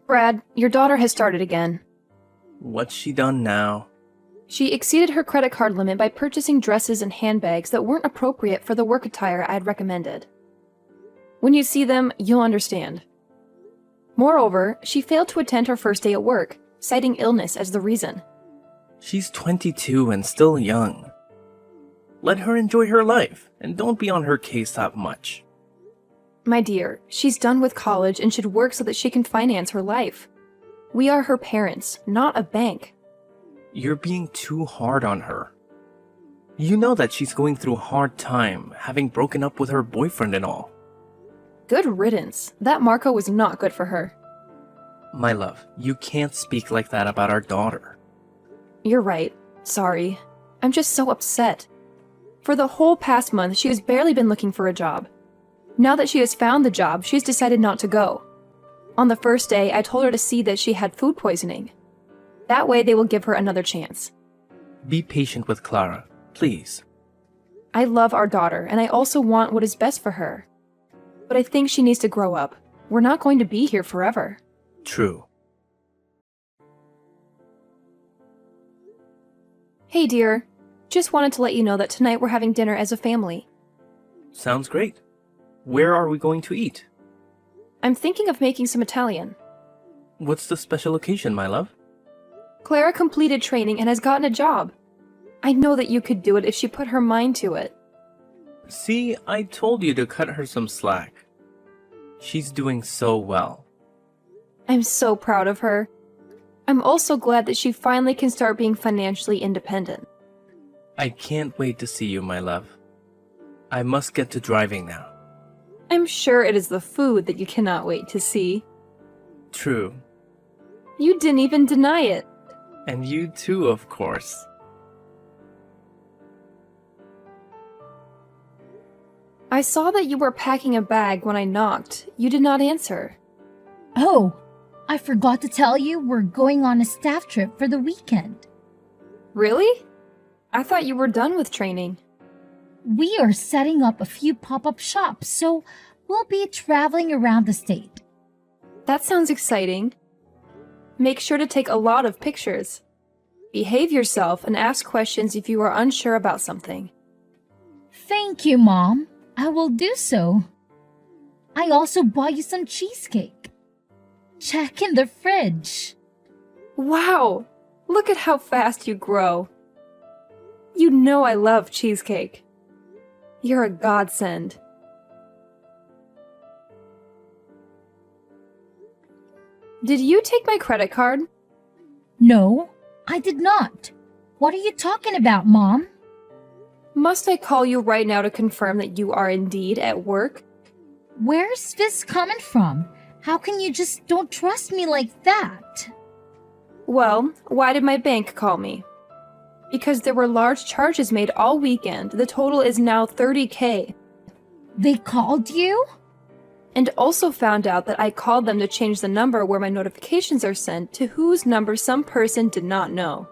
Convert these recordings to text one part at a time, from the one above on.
Brad, your daughter has started again. What's she done now? She exceeded her credit card limit by purchasing dresses and handbags that weren't appropriate for the work attire I'd recommended. When you see them, you'll understand. Moreover, she failed to attend her first day at work, citing illness as the reason. She's 22 and still young. Let her enjoy her life, and don't be on her case that much. My dear, she's done with college and should work so that she can finance her life. We are her parents, not a bank. You're being too hard on her. You know that she's going through a hard time, having broken up with her boyfriend and all. Good riddance. That Marco was not good for her. My love, you can't speak like that about our daughter. You're right. Sorry. I'm just so upset. For the whole past month, she has barely been looking for a job. Now that she has found the job, she's decided not to go. On the first day, I told her to see that she had food poisoning. That way, they will give her another chance. Be patient with Clara, please. I love our daughter, and I also want what is best for her. But I think she needs to grow up. We're not going to be here forever. True. Hey, dear. Just wanted to let you know that tonight we're having dinner as a family. Sounds great. Where are we going to eat? I'm thinking of making some Italian. What's the special occasion, my love? Clara completed training and has gotten a job. I know that you could do it if she put her mind to it. See, I told you to cut her some slack. She's doing so well. I'm so proud of her. I'm also glad that she finally can start being financially independent. I can't wait to see you, my love. I must get to driving now. I'm sure it is the food that you cannot wait to see. True. You didn't even deny it. And you too, of course. I saw that you were packing a bag when I knocked. You did not answer. Oh, I forgot to tell you we're going on a staff trip for the weekend. Really? I thought you were done with training. We are setting up a few pop-up shops, so we'll be traveling around the state. That sounds exciting. Make sure to take a lot of pictures. Behave yourself and ask questions if you are unsure about something. Thank you, Mom. I will do so. I also bought you some cheesecake. Check in the fridge. Wow! Look at how fast you grow. You know I love cheesecake. You're a godsend. Did you take my credit card? No, I did not. What are you talking about, Mom? Must I call you right now to confirm that you are indeed at work? Where's this coming from? How can you just don't trust me like that? Well, why did my bank call me? Because there were large charges made all weekend. The total is now $30,000. They called you? And also found out that I called them to change the number where my notifications are sent to whose number some person did not know.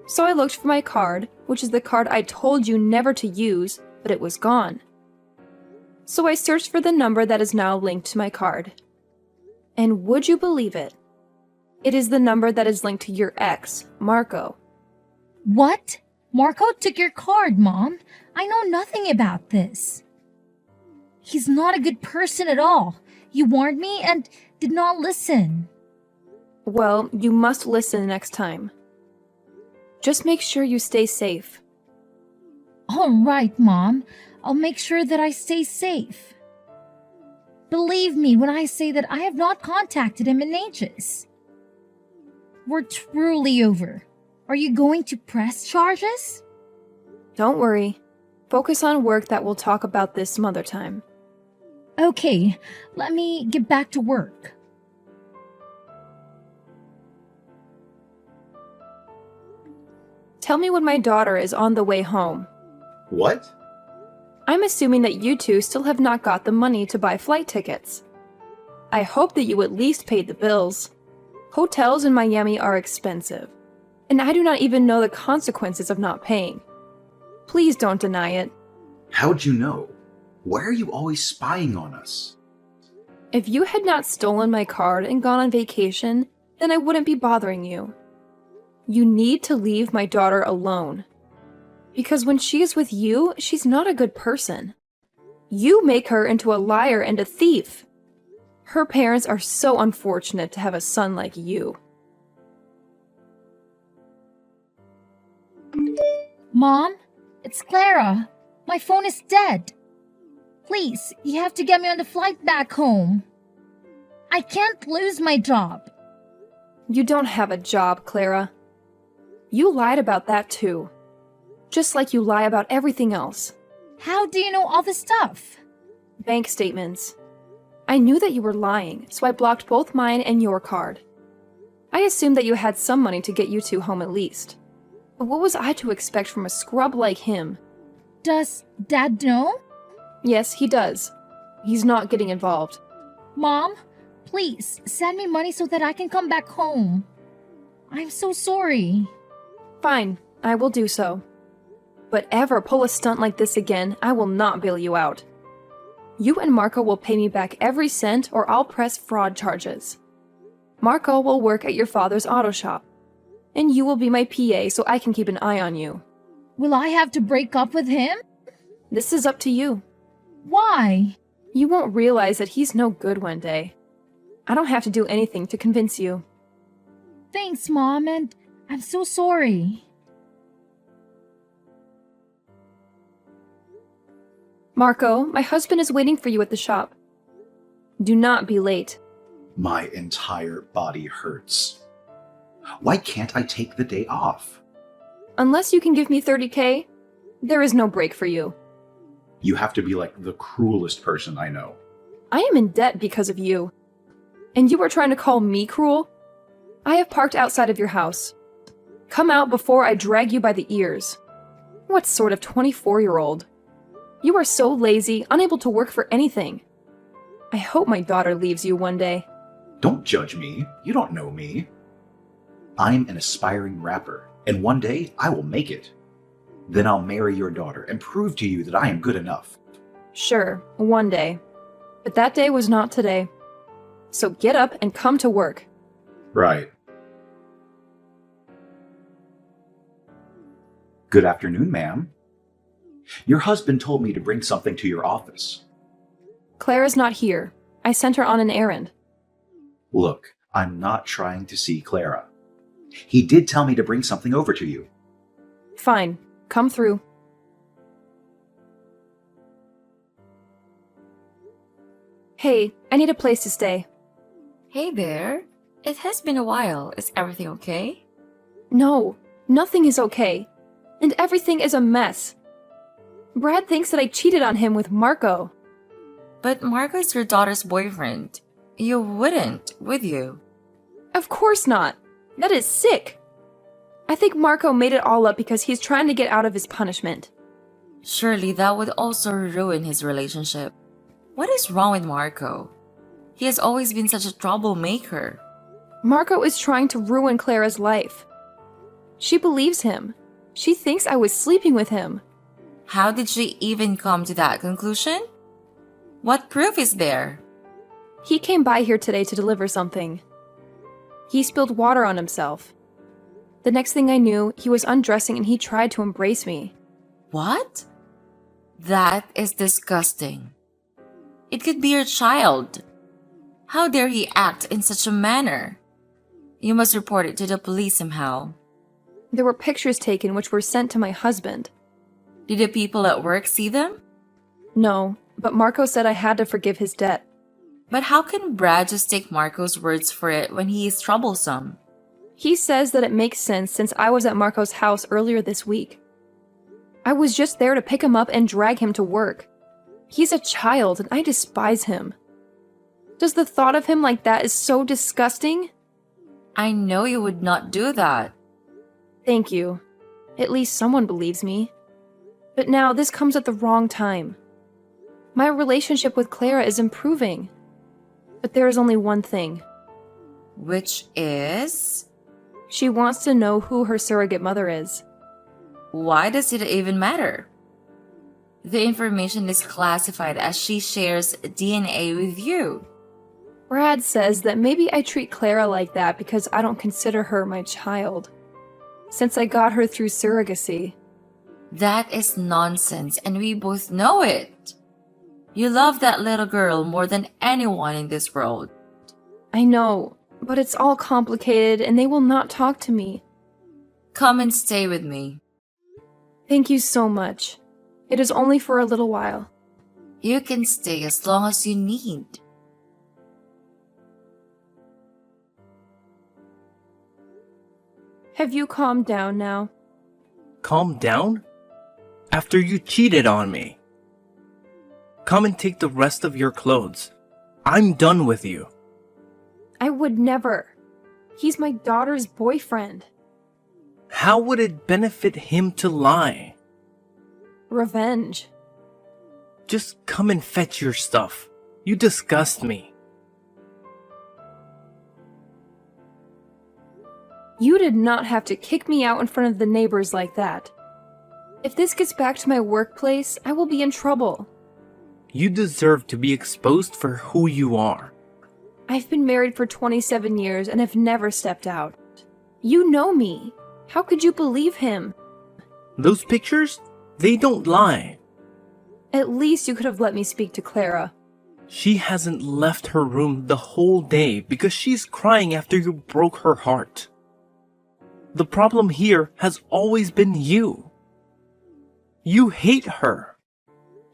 So I looked for my card, which is the card I told you never to use, but it was gone. So I searched for the number that is now linked to my card. And would you believe it? It is the number that is linked to your ex, Marco. What? Marco took your card, Mom. I know nothing about this. He's not a good person at all. You warned me and did not listen. Well, you must listen next time. Just make sure you stay safe. All right, Mom. I'll make sure that I stay safe. Believe me when I say that I have not contacted him in ages. We're truly over. Are you going to press charges? Don't worry. Focus on work that we'll talk about this some other time. Okay, let me get back to work. Tell me when my daughter is on the way home. What? I'm assuming that you two still have not got the money to buy flight tickets. I hope that you at least paid the bills. Hotels in Miami are expensive, and I do not even know the consequences of not paying. Please don't deny it. How'd you know? Why are you always spying on us? If you had not stolen my card and gone on vacation, then I wouldn't be bothering you. You need to leave my daughter alone. Because when she is with you, she's not a good person. You make her into a liar and a thief. Her parents are so unfortunate to have a son like you. Mom, it's Clara. My phone is dead. Please, you have to get me on the flight back home. I can't lose my job. You don't have a job, Clara. You lied about that too. Just like you lie about everything else. How do you know all this stuff? Bank statements. I knew that you were lying, so I blocked both mine and your card. I assumed that you had some money to get you two home at least. But what was I to expect from a scrub like him? Does Dad know? Yes, he does. He's not getting involved. Mom, please send me money so that I can come back home. I'm so sorry. Fine, I will do so. But ever pull a stunt like this again, I will not bail you out. You and Marco will pay me back every cent or I'll press fraud charges. Marco will work at your father's auto shop. And you will be my PA so I can keep an eye on you. Will I have to break up with him? This is up to you. Why? You won't realize that he's no good one day. I don't have to do anything to convince you. Thanks, Mom, and I'm so sorry. Marco, my husband is waiting for you at the shop. Do not be late. My entire body hurts. Why can't I take the day off? Unless you can give me $30K, there is no break for you. You have to be like the cruelest person I know. I am in debt because of you. And you are trying to call me cruel? I have parked outside of your house. Come out before I drag you by the ears. What sort of 24-year-old? You are so lazy, unable to work for anything. I hope my daughter leaves you one day. Don't judge me. You don't know me. I'm an aspiring rapper, and one day I will make it. Then I'll marry your daughter and prove to you that I am good enough. Sure, one day. But that day was not today. So get up and come to work. Right. Good afternoon, ma'am. Your husband told me to bring something to your office. Clara's not here. I sent her on an errand. Look, I'm not trying to see Clara. He did tell me to bring something over to you. Fine, come through. Hey, I need a place to stay. Hey there. It has been a while. Is everything okay? No, nothing is okay. And everything is a mess. Brad thinks that I cheated on him with Marco. But Marco is your daughter's boyfriend. You wouldn't, would you? Of course not. That is sick. I think Marco made it all up because he's trying to get out of his punishment. Surely that would also ruin his relationship. What is wrong with Marco? He has always been such a troublemaker. Marco is trying to ruin Clara's life. She believes him. She thinks I was sleeping with him. How did she even come to that conclusion? What proof is there? He came by here today to deliver something. He spilled water on himself. The next thing I knew, he was undressing and he tried to embrace me. What? That is disgusting. It could be your child. How dare he act in such a manner? You must report it to the police somehow. There were pictures taken which were sent to my husband. Did the people at work see them? No, but Marco said I had to forgive his debt. But how can Brad just take Marco's words for it when he is troublesome? He says that it makes sense since I was at Marco's house earlier this week. I was just there to pick him up and drag him to work. He's a child and I despise him. Does the thought of him like that is so disgusting? I know you would not do that. Thank you. At least someone believes me. But now this comes at the wrong time. My relationship with Clara is improving. But there is only one thing. Which is? She wants to know who her surrogate mother is. Why does it even matter? The information is classified as she shares DNA with you. Brad says that maybe I treat Clara like that because I don't consider her my child, since I got her through surrogacy. That is nonsense, and we both know it. You love that little girl more than anyone in this world. I know, but it's all complicated and they will not talk to me. Come and stay with me. Thank you so much. It is only for a little while. You can stay as long as you need. Have you calmed down now? Calm down? After you cheated on me. Come and take the rest of your clothes. I'm done with you. I would never. He's my daughter's boyfriend. How would it benefit him to lie? Revenge. Just come and fetch your stuff. You disgust me. You did not have to kick me out in front of the neighbors like that. If this gets back to my workplace, I will be in trouble. You deserve to be exposed for who you are. I've been married for 27 years and have never stepped out. You know me. How could you believe him? Those pictures? They don't lie. At least you could have let me speak to Clara. She hasn't left her room the whole day because she's crying after you broke her heart. The problem here has always been you. You hate her.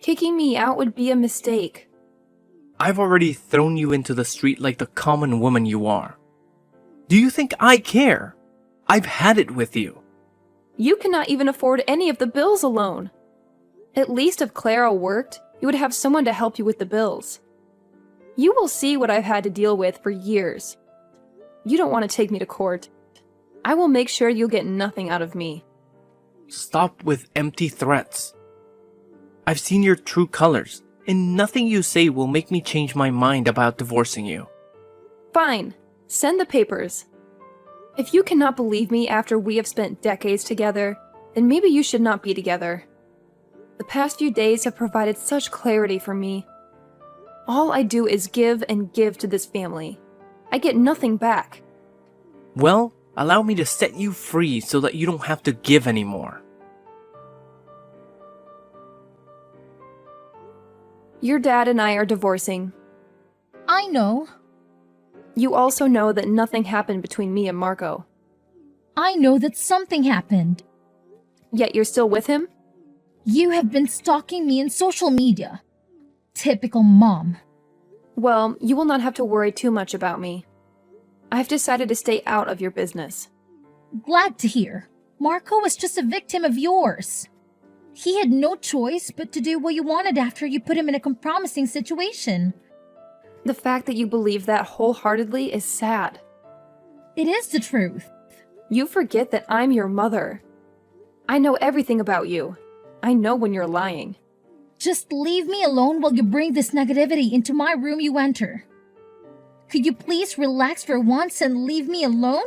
Kicking me out would be a mistake. I've already thrown you into the street like the common woman you are. Do you think I care? I've had it with you. You cannot even afford any of the bills alone. At least if Clara worked, you would have someone to help you with the bills. You will see what I've had to deal with for years. You don't want to take me to court. I will make sure you'll get nothing out of me. Stop with empty threats. I've seen your true colors, and nothing you say will make me change my mind about divorcing you. Fine. Send the papers. If you cannot believe me after we have spent decades together, then maybe you should not be together. The past few days have provided such clarity for me. All I do is give and give to this family. I get nothing back. Well, allow me to set you free so that you don't have to give anymore. Your dad and I are divorcing. I know. You also know that nothing happened between me and Marco. I know that something happened. Yet you're still with him? You have been stalking me in social media. Typical mom. Well, you will not have to worry too much about me. I've decided to stay out of your business. Glad to hear. Marco was just a victim of yours. He had no choice but to do what you wanted after you put him in a compromising situation. The fact that you believe that wholeheartedly is sad. It is the truth. You forget that I'm your mother. I know everything about you. I know when you're lying. Just leave me alone while you bring this negativity into my room you enter. Could you please relax for once and leave me alone?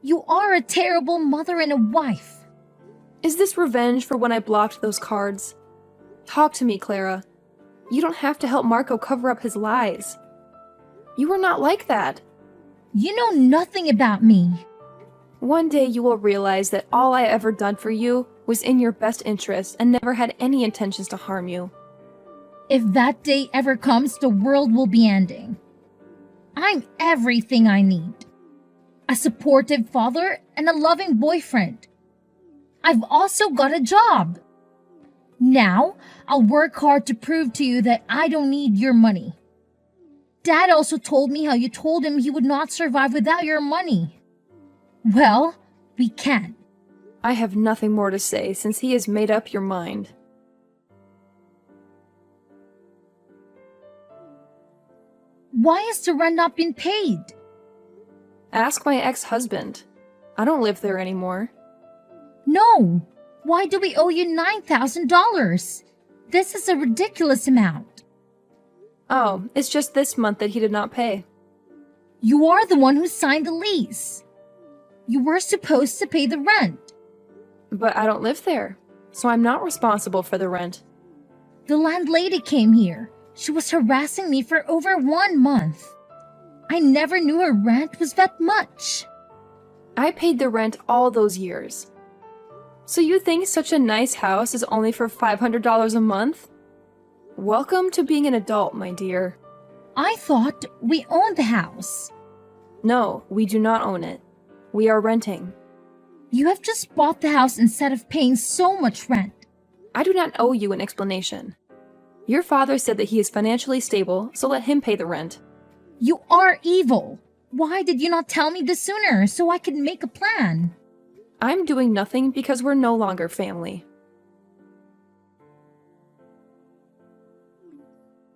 You are a terrible mother and a wife. Is this revenge for when I blocked those cards? Talk to me, Clara. You don't have to help Marco cover up his lies. You are not like that. You know nothing about me. One day you will realize that all I ever done for you was in your best interest and never had any intentions to harm you. If that day ever comes, the world will be ending. I'm everything I need. A supportive father and a loving boyfriend. I've also got a job. Now, I'll work hard to prove to you that I don't need your money. Dad also told me how you told him he would not survive without your money. Well, we can. I have nothing more to say since he has made up your mind. Why has the rent not been paid? Ask my ex-husband. I don't live there anymore. No. Why do we owe you $9,000? This is a ridiculous amount. Oh, it's just this month that he did not pay. You are the one who signed the lease. You were supposed to pay the rent. But I don't live there, so I'm not responsible for the rent. The landlady came here. She was harassing me for over 1 month. I never knew her rent was that much. I paid the rent all those years. So you think such a nice house is only for $500 a month? Welcome to being an adult, my dear. I thought we owned the house. No, we do not own it. We are renting. You have just bought the house instead of paying so much rent. I do not owe you an explanation. Your father said that he is financially stable, so let him pay the rent. You are evil. Why did you not tell me this sooner so I could make a plan? I'm doing nothing because we're no longer family.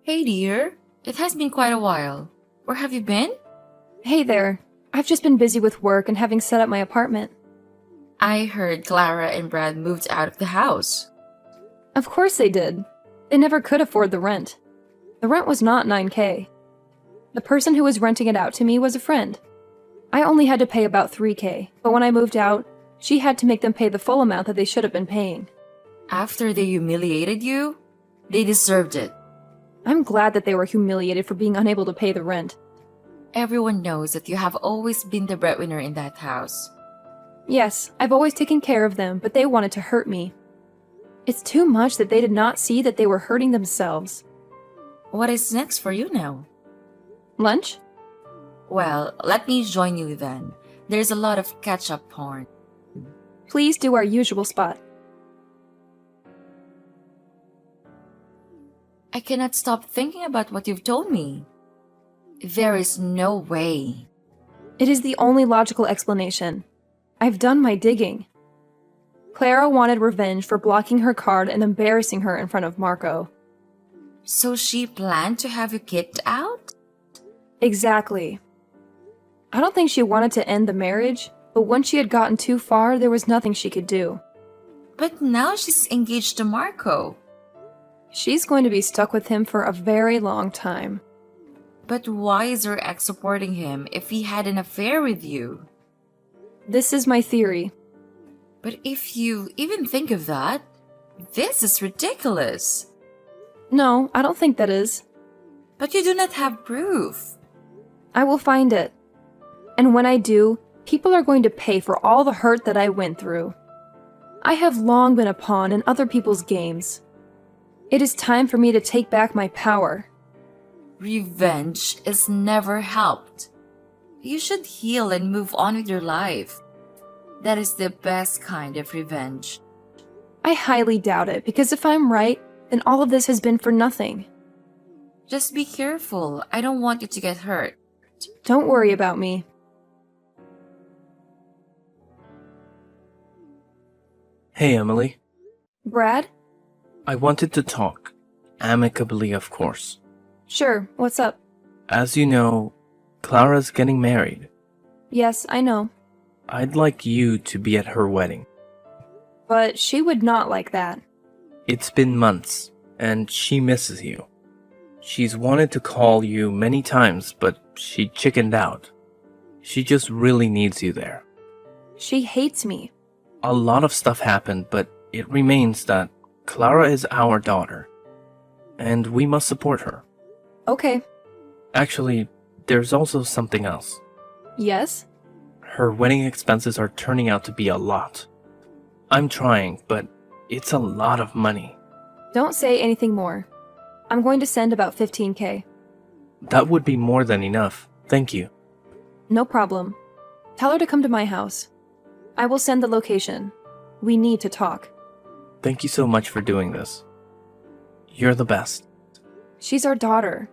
Hey dear, it has been quite a while. Where have you been? Hey there. I've just been busy with work and having set up my apartment. I heard Clara and Brad moved out of the house. Of course they did. They never could afford the rent. The rent was not $9K. The person who was renting it out to me was a friend. I only had to pay about $3K, but when I moved out, she had to make them pay the full amount that they should have been paying. After they humiliated you, they deserved it. I'm glad that they were humiliated for being unable to pay the rent. Everyone knows that you have always been the breadwinner in that house. Yes, I've always taken care of them, but they wanted to hurt me. It's too much that they did not see that they were hurting themselves. What is next for you now? Lunch? Well, let me join you then. There's a lot of ketchup porn. Please do our usual spot. I cannot stop thinking about what you've told me. There is no way. It is the only logical explanation. I've done my digging. Clara wanted revenge for blocking her card and embarrassing her in front of Marco. So she planned to have you kicked out? Exactly. I don't think she wanted to end the marriage, but once she had gotten too far, there was nothing she could do. But now she's engaged to Marco. She's going to be stuck with him for a very long time. But why is her ex supporting him if he had an affair with you? This is my theory. But if you even think of that, this is ridiculous. No, I don't think that is. But you do not have proof. I will find it. And when I do, people are going to pay for all the hurt that I went through. I have long been a pawn in other people's games. It is time for me to take back my power. Revenge is never helped. You should heal and move on with your life. That is the best kind of revenge. I highly doubt it, because if I'm right, then all of this has been for nothing. Just be careful. I don't want you to get hurt. Don't worry about me. Hey, Emily. Brad? I wanted to talk. Amicably, of course. Sure, what's up? As you know, Clara's getting married. Yes, I know. I'd like you to be at her wedding. But she would not like that. It's been months, and she misses you. She's wanted to call you many times, but she chickened out. She just really needs you there. She hates me. A lot of stuff happened, but it remains that Clara is our daughter, and we must support her. Okay. Actually, there's also something else. Yes? Her wedding expenses are turning out to be a lot. I'm trying, but it's a lot of money. Don't say anything more. I'm going to send about $15K. That would be more than enough. Thank you. No problem. Tell her to come to my house. I will send the location. We need to talk. Thank you so much for doing this. You're the best. She's our daughter.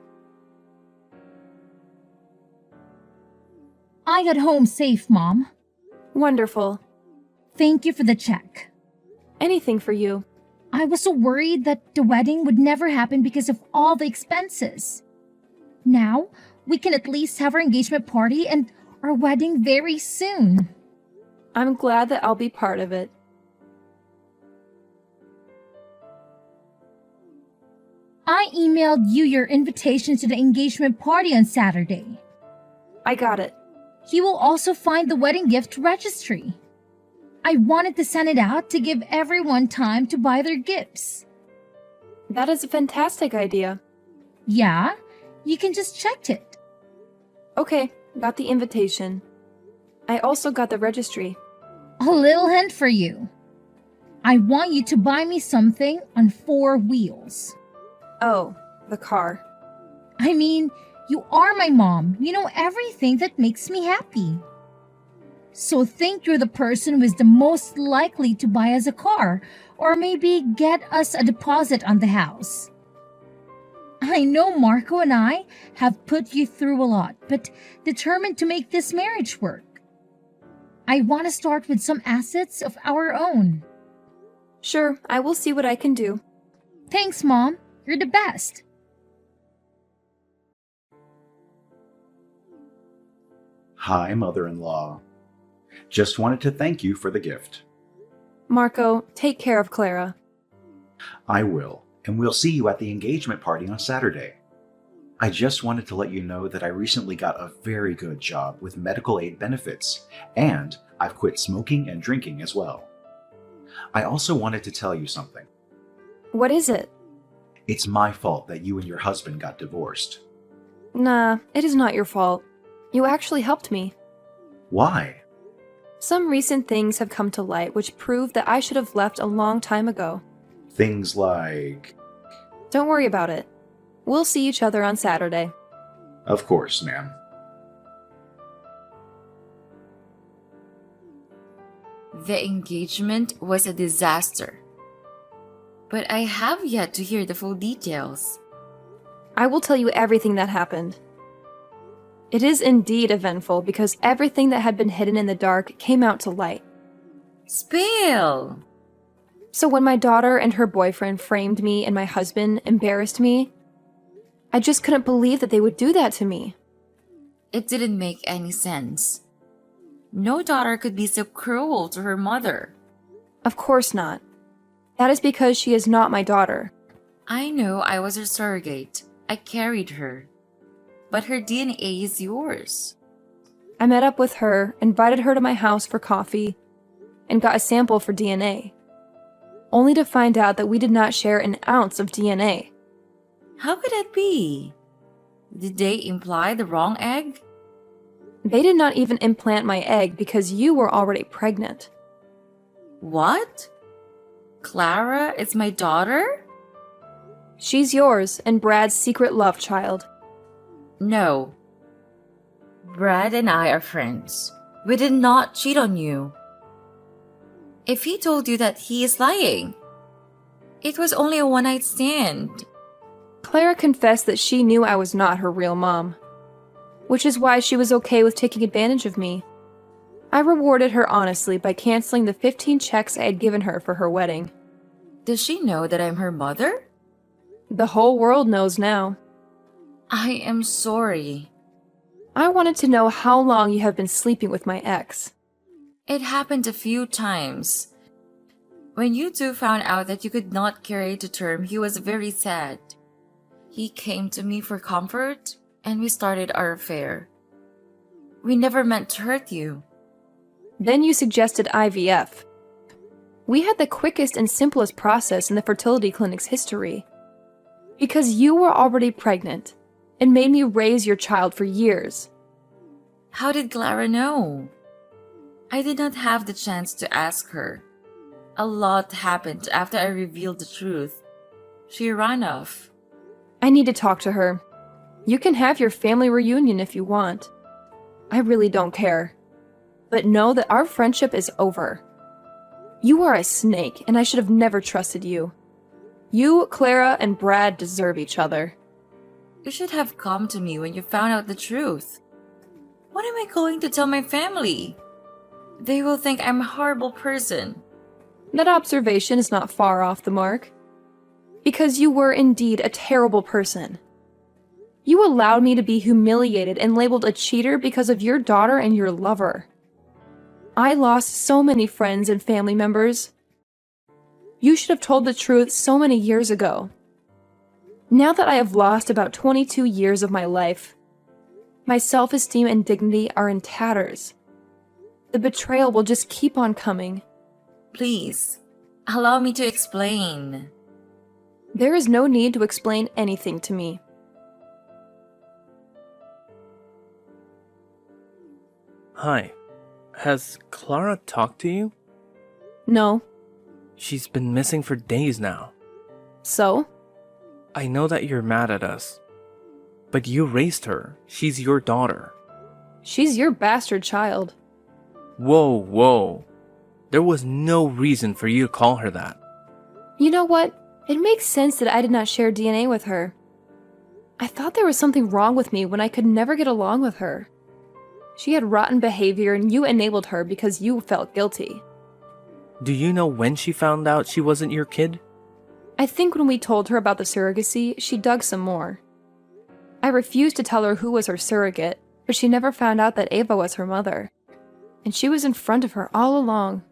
I got home safe, Mom. Wonderful. Thank you for the check. Anything for you. I was so worried that the wedding would never happen because of all the expenses. Now, we can at least have our engagement party and our wedding very soon. I'm glad that I'll be part of it. I emailed you your invitation to the engagement party on Saturday. I got it. You will also find the wedding gift registry. I wanted to send it out to give everyone time to buy their gifts. That is a fantastic idea. Yeah, you can just check it. Okay, got the invitation. I also got the registry. A little hint for you. I want you to buy me something on 4 wheels. Oh, the car. I mean, you are my mom. You know everything that makes me happy. So think you're the person who is the most likely to buy us a car or maybe get us a deposit on the house. I know Marco and I have put you through a lot, but determined to make this marriage work. I want to start with some assets of our own. Sure, I will see what I can do. Thanks, Mom. You're the best. Hi, mother-in-law. Just wanted to thank you for the gift. Marco, take care of Clara. I will, and we'll see you at the engagement party on Saturday. I just wanted to let you know that I recently got a very good job with medical aid benefits, and I've quit smoking and drinking as well. I also wanted to tell you something. What is it? It's my fault that you and your husband got divorced. Nah, it is not your fault. You actually helped me. Why? Some recent things have come to light which prove that I should have left a long time ago. Things like... Don't worry about it. We'll see each other on Saturday. Of course, ma'am. The engagement was a disaster. But I have yet to hear the full details. I will tell you everything that happened. It is indeed eventful because everything that had been hidden in the dark came out to light. Spill! So when my daughter and her boyfriend framed me and my husband embarrassed me, I just couldn't believe that they would do that to me. It didn't make any sense. No daughter could be so cruel to her mother. Of course not. That is because she is not my daughter. I know I was her surrogate. I carried her. But her DNA is yours. I met up with her, invited her to my house for coffee, and got a sample for DNA. Only to find out that we did not share an ounce of DNA. How could that be? Did they imply the wrong egg? They did not even implant my egg because you were already pregnant. What? Clara is my daughter? She's yours and Brad's secret love child. No. Brad and I are friends. We did not cheat on you. If he told you that, he is lying. It was only a one-night stand. Clara confessed that she knew I was not her real mom, which is why she was okay with taking advantage of me. I rewarded her honestly by canceling the 15 checks I had given her for her wedding. Does she know that I'm her mother? The whole world knows now. I am sorry. I wanted to know how long you have been sleeping with my ex. It happened a few times. When you two found out that you could not carry it to term, he was very sad. He came to me for comfort, and we started our affair. We never meant to hurt you. Then you suggested IVF. We had the quickest and simplest process in the fertility clinic's history. Because you were already pregnant, and made me raise your child for years. How did Clara know? I did not have the chance to ask her. A lot happened after I revealed the truth. She ran off. I need to talk to her. You can have your family reunion if you want. I really don't care. But know that our friendship is over. You are a snake, and I should have never trusted you. You, Clara, and Brad deserve each other. You should have come to me when you found out the truth. What am I going to tell my family? They will think I'm a horrible person. That observation is not far off the mark. Because you were indeed a terrible person. You allowed me to be humiliated and labeled a cheater because of your daughter and your lover. I lost so many friends and family members. You should have told the truth so many years ago. Now that I have lost about 22 years of my life, my self-esteem and dignity are in tatters. The betrayal will just keep on coming. Please, allow me to explain. There is no need to explain anything to me. Hi. Has Clara talked to you? No. She's been missing for days now. So? I know that you're mad at us. But you raised her. She's your daughter. She's your bastard child. Whoa. There was no reason for you to call her that. You know what? It makes sense that I did not share DNA with her. I thought there was something wrong with me when I could never get along with her. She had rotten behavior and you enabled her because you felt guilty. Do you know when she found out she wasn't your kid? I think when we told her about the surrogacy, she dug some more. I refused to tell her who was her surrogate, but she never found out that Ava was her mother. And she was in front of her all along.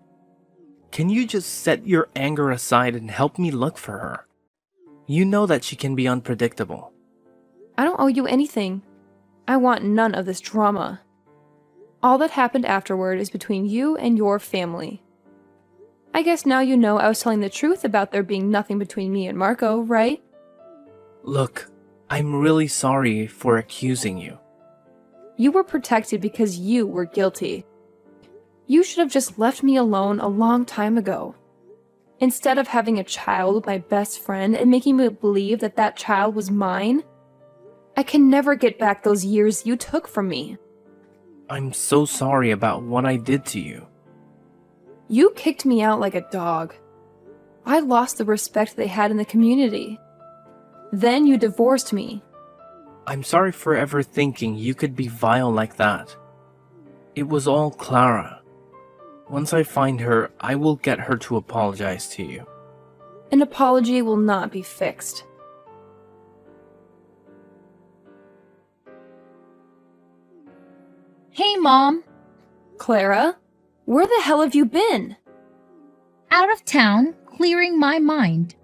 Can you just set your anger aside and help me look for her? You know that she can be unpredictable. I don't owe you anything. I want none of this drama. All that happened afterward is between you and your family. I guess now you know I was telling the truth about there being nothing between me and Marco, right? Look, I'm really sorry for accusing you. You were protected because you were guilty. You should have just left me alone a long time ago. Instead of having a child with my best friend and making me believe that that child was mine, I can never get back those years you took from me. I'm so sorry about what I did to you. You kicked me out like a dog. I lost the respect they had in the community. Then you divorced me. I'm sorry for ever thinking you could be vile like that. It was all Clara. Once I find her, I will get her to apologize to you. An apology will not be fixed. Hey, Mom. Clara, where the hell have you been? Out of town, clearing my mind.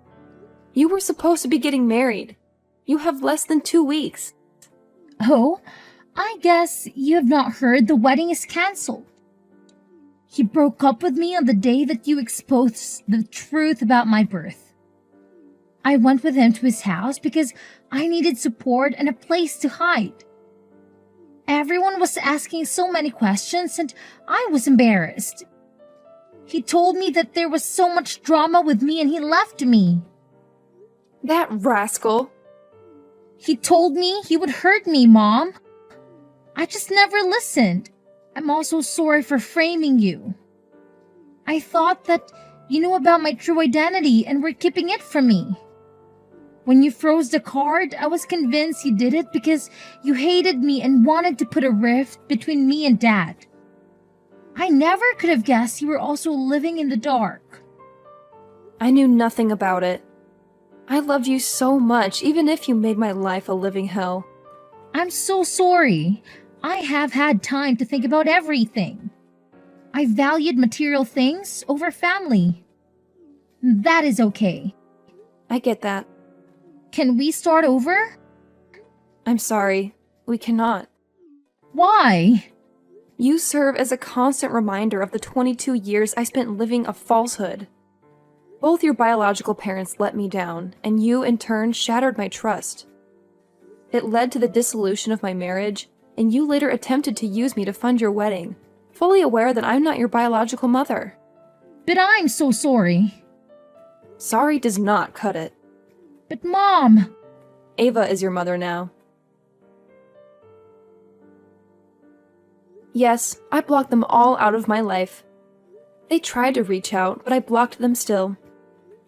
You were supposed to be getting married. You have less than 2 weeks. Oh, I guess you have not heard the wedding is cancelled. He broke up with me on the day that you exposed the truth about my birth. I went with him to his house because I needed support and a place to hide. Everyone was asking so many questions and I was embarrassed. He told me that there was so much drama with me and he left me. That rascal. He told me he would hurt me, Mom. I just never listened. I'm also sorry for framing you. I thought that you knew about my true identity and were keeping it from me. When you froze the card, I was convinced you did it because you hated me and wanted to put a rift between me and Dad. I never could have guessed you were also living in the dark. I knew nothing about it. I loved you so much, even if you made my life a living hell. I'm so sorry. I have had time to think about everything. I valued material things over family. That is okay. I get that. Can we start over? I'm sorry. We cannot. Why? You serve as a constant reminder of the 22 years I spent living a falsehood. Both your biological parents let me down, and you, in turn, shattered my trust. It led to the dissolution of my marriage, and you later attempted to use me to fund your wedding, fully aware that I'm not your biological mother. But I'm so sorry. Sorry does not cut it. But Mom! Ava is your mother now. Yes, I blocked them all out of my life. They tried to reach out, but I blocked them still.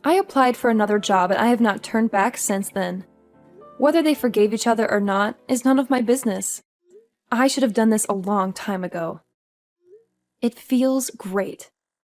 I applied for another job and I have not turned back since then. Whether they forgave each other or not is none of my business. I should have done this a long time ago. It feels great.